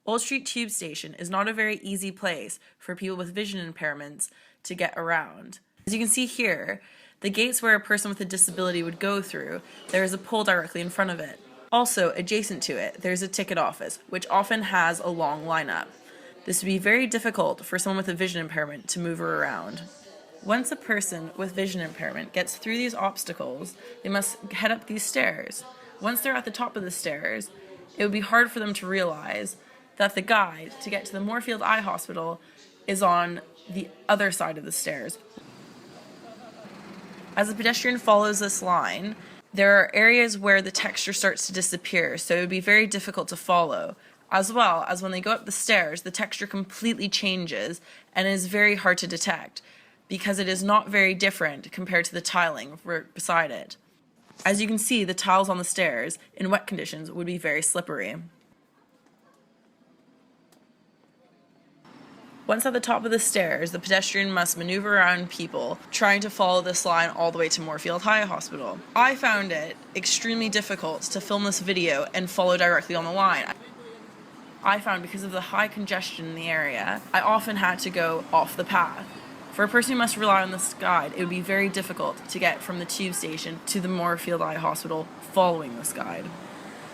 Old Street Tube Station is not a very easy place for people with vision impairments to get around. As you can see here, the gates where a person with a disability would go through, there is a pole directly in front of it. Also, adjacent to it, there's a ticket office, which often has a long lineup. This would be very difficult for someone with a vision impairment to move around. Once a person with vision impairment gets through these obstacles, they must head up these stairs. Once they're at the top of the stairs, it would be hard for them to realize that the guide to get to the Moorfield Eye Hospital is on the other side of the stairs. As the pedestrian follows this line, there are areas where the texture starts to disappear, so it would be very difficult to follow. As well as when they go up the stairs, the texture completely changes and is very hard to detect because it is not very different compared to the tiling beside it. As you can see, the tiles on the stairs in wet conditions would be very slippery. Once at the top of the stairs, the pedestrian must maneuver around people trying to follow this line all the way to Moorfield Eye Hospital. I found it extremely difficult to film this video and follow directly on the line. I found because of the high congestion in the area, I often had to go off the path. For a person who must rely on this guide, it would be very difficult to get from the tube station to the Moorfield Eye Hospital following this guide.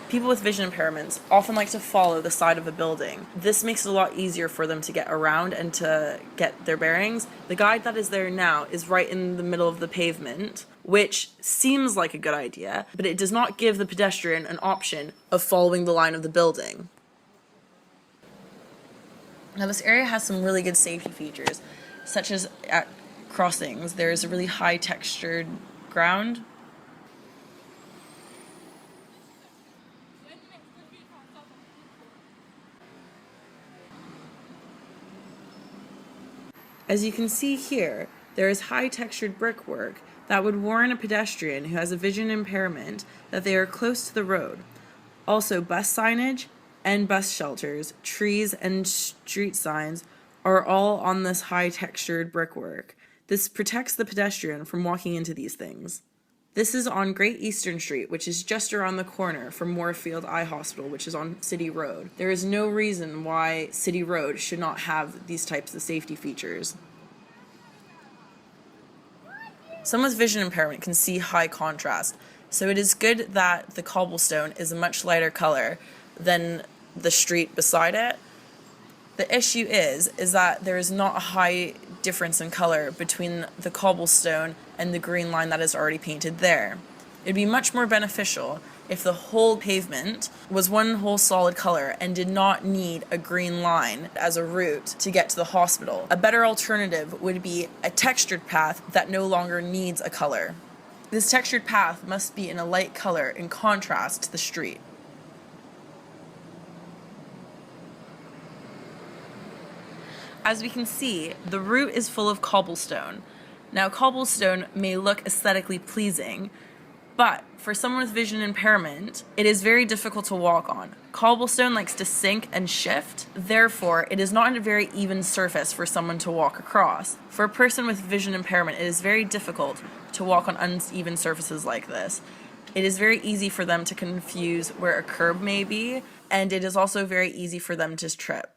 People with vision impairments often like to follow the side of a building. This makes it a lot easier for them to get around and to get their bearings. The guide that is there now is right in the middle of the pavement, which seems like a good idea, but it does not give the pedestrian an option of following the line of the building. Now this area has some really good safety features, such as at crossings, there's a really high textured ground. As you can see here, there is high textured brickwork that would warn a pedestrian who has a vision impairment that they are close to the road. Also, bus signage and bus shelters, trees and street signs are all on this high textured brickwork. This protects the pedestrian from walking into these things. This is on Great Eastern Street, which is just around the corner from Moorfield Eye Hospital, which is on City Road. There is no reason why City Road should not have these types of safety features. Someone with vision impairment can see high contrast, so it is good that the cobblestone is a much lighter color than the street beside it. The issue is that there is not a high difference in color between the cobblestone and the green line that is already painted there. It would be much more beneficial if the whole pavement was one whole solid color and did not need a green line as a route to get to the hospital. A better alternative would be a textured path that no longer needs a color. This textured path must be in a light color in contrast to the street. As we can see, the route is full of cobblestone. Now, cobblestone may look aesthetically pleasing, but for someone with vision impairment, it is very difficult to walk on. Cobblestone likes to sink and shift, therefore, it is not a very even surface for someone to walk across. For a person with vision impairment, it is very difficult to walk on uneven surfaces like this. It is very easy for them to confuse where a curb may be, and it is also very easy for them to trip.